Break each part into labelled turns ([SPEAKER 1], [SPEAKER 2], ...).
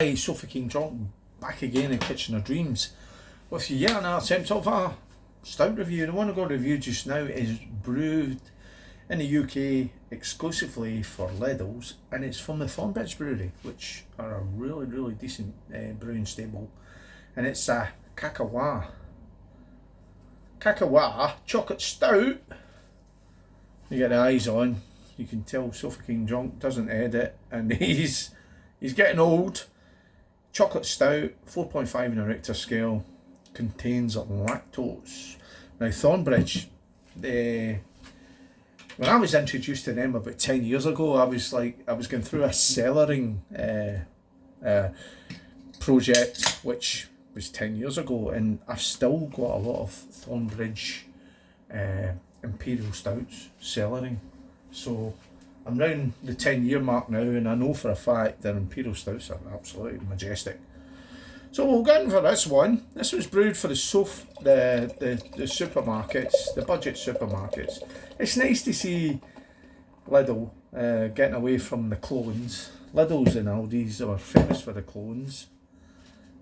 [SPEAKER 1] Hi, Sofa King Drunk, back again in Kitchen of Dreams with yet another attempt of a stout review. The one I got to review just now is brewed in the UK exclusively for Lidl's, and it's from the Thornbridge Brewery, which are a really decent brewing stable, and it's a Kakawa chocolate stout. You get the eyes on, you can tell Sofa King Drunk doesn't edit, and he's getting old. Chocolate stout, 4.5 in a Richter scale, contains lactose. Now Thornbridge, when I was introduced to them about 10 years ago, I was going through a cellaring project, which was 10 years ago, and I've still got a lot of Thornbridge Imperial Stouts cellaring. So I'm round the 10-year mark now, and I know for a fact their Imperial Stouts are absolutely majestic. So we'll get in for this one. This was brewed for the supermarkets, the budget supermarkets. It's nice to see Lidl getting away from the clones. Lidl's and Aldi's are famous for the clones.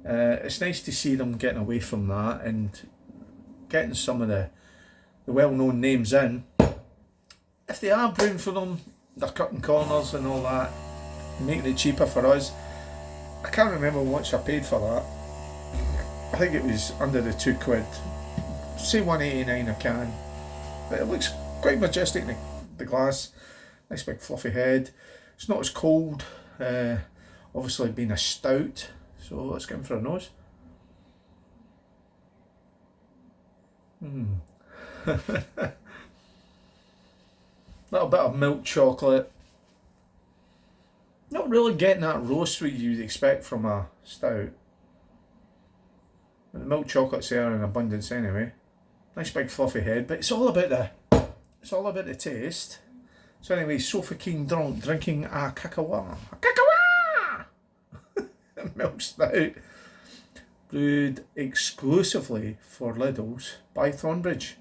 [SPEAKER 1] It's nice to see them getting away from that and getting some of the well-known names in. If they are brewing for them, they're cutting corners and all that, making it cheaper for us. I can't remember how much I paid for that. I think it was under the £2. Say £1.89 a can. But it looks quite majestic in the glass. Nice big fluffy head. It's not as cold, obviously being a stout. So let's get in for a nose. Little bit of milk chocolate. Not really getting that roast you'd expect from a stout. But the milk chocolate's there in abundance anyway. Nice big fluffy head, but it's all about the taste. So anyway, Sofa King Drunk drinking a Kakawa. Milk stout. Brewed exclusively for Lidl's by Thornbridge.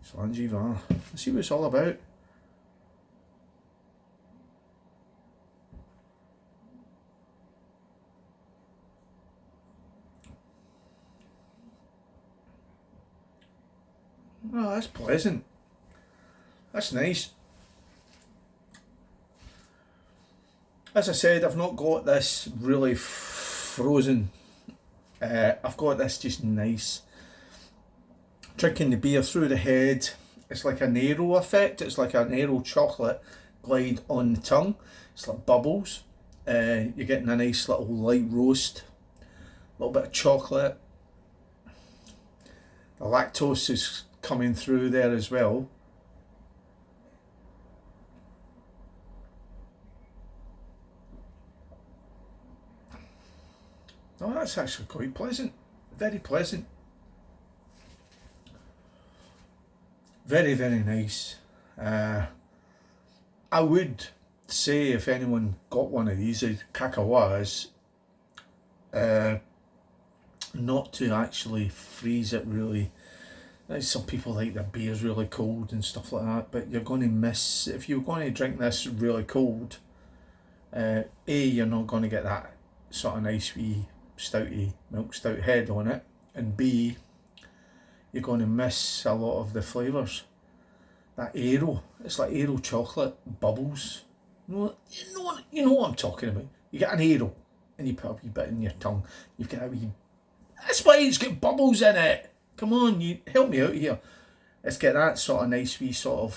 [SPEAKER 1] Slanjiva. Let's see what it's all about. Oh, that's pleasant. That's nice. As I said, I've not got this really frozen. I've got this just nice. Drinking the beer through the head. It's like an aero effect. It's like an aero chocolate glide on the tongue. It's like bubbles. You're getting a nice little light roast. A little bit of chocolate. The lactose is coming through there as well. Oh, that's actually quite pleasant. Very pleasant. Very nice. I would say if anyone got one of these Kakawas, not to actually freeze it really. Some people like their beers really cold and stuff like that, but you're going to miss, if you're going to drink this really cold, A, you're not going to get that sort of nice wee stouty milk stout head on it, and B, you're going to miss a lot of the flavours. That aero, it's like aero chocolate bubbles. You know what I'm talking about. You get an aero and you put a wee bit in your tongue. You've got a wee. That's why it's got bubbles in it. Come on, you help me out here. Let's get that sort of nice wee sort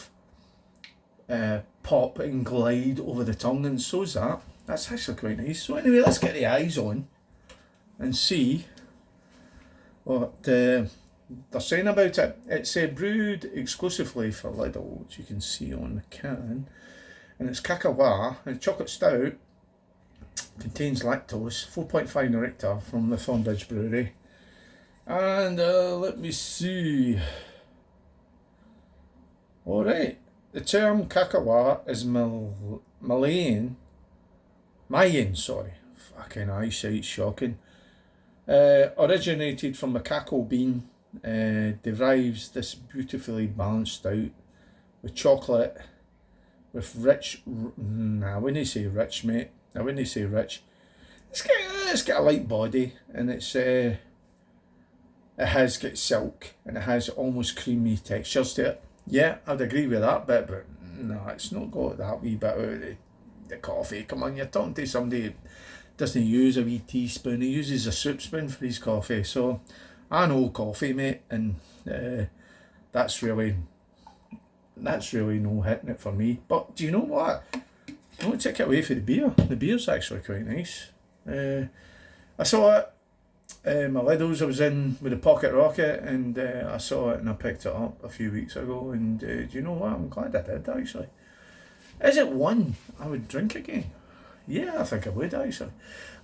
[SPEAKER 1] of pop and glide over the tongue, and so's that. That's actually quite nice. So anyway, let's get the eyes on and see what they're saying about it. It's brewed exclusively for Lidl, which you can see on the can, and it's Kakawa, and chocolate stout. Contains lactose, 4.5 Richter from the Thornbridge Brewery. And let me see. Alright, the term Kakawa is Mayan, sorry. Fucking eyesight's shocking. Originated from the cacao bean, derives this beautifully balanced stout with chocolate, with rich, I wouldn't say rich, mate. I wouldn't say rich. It's got a light body, and it has got silk, and it has almost creamy textures to it. Yeah, I'd agree with that bit, but no, it's not got that wee bit of the coffee. Come on, you're talking to somebody who doesn't use a wee teaspoon, he uses a soup spoon for his coffee. So I know coffee, mate, and that's really no hitting it for me. But do you know what? Don't take it away from the beer. The beer's actually quite nice. I saw it. My Lidl's I was in with a pocket rocket, and I saw it and I picked it up a few weeks ago. And do you know what? I'm glad I did, actually. Is it one I would drink again? Yeah, I think I would, actually.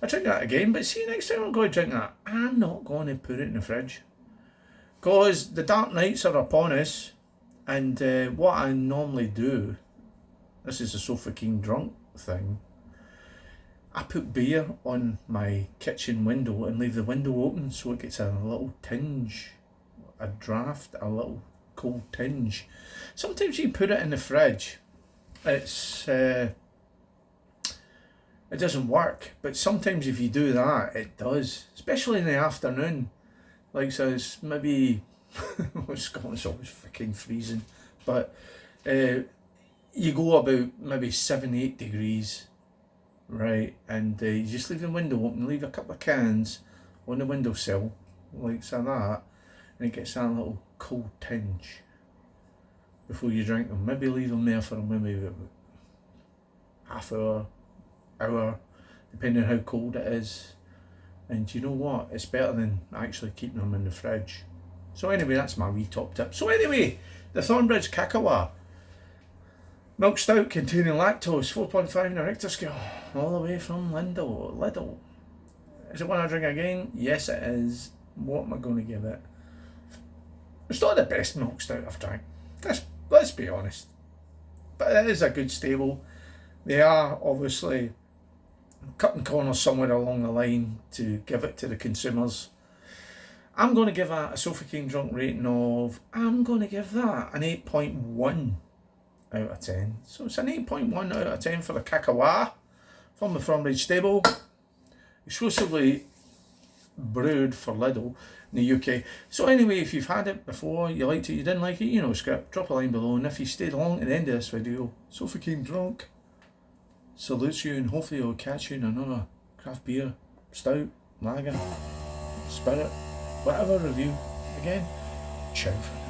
[SPEAKER 1] I drink that again, but see, next time I'm going to drink that, I'm not going to put it in the fridge. Because the dark nights are upon us, and what I normally do, this is a Sofa King drunk thing, I put beer on my kitchen window and leave the window open so it gets a little tinge, a draft, a little cold tinge. Sometimes you put it in the fridge, it doesn't work, but sometimes if you do that, it does, especially in the afternoon. Like, so it's maybe, Scotland's always freaking freezing, but you go about maybe 7-8 degrees, right, and you just leave the window open, leave a couple of cans on the windowsill, like so that, and it gets that little cold tinge before you drink them. Maybe leave them there for maybe about half hour, depending on how cold it is. And you know what? It's better than actually keeping them in the fridge. So anyway, that's my wee top tip. So anyway, the Thornbridge Kakawa milk stout containing lactose, 4.5 on a Richter scale, all the way from Lidl. Is it one I drink again? Yes, it is. What am I going to give it? It's not the best milk stout I've drank. Let's be honest. But it is a good stable. They are obviously cutting corners somewhere along the line to give it to the consumers. I'm going to give that a Sofa King drunk rating of, I'm going to give that an 8.1 out of 10. So it's an 8.1 out of 10 for the Kakawa from the Thornbridge stable, exclusively brewed for Lidl in the UK. So anyway, if you've had it before, you liked it, you didn't like it, you know script, drop a line below. And if you stayed along to the end of this video, Sofa King drunk salutes you, and hopefully I'll catch you in another craft beer, stout, lager, spirit, whatever review. Again, ciao for now.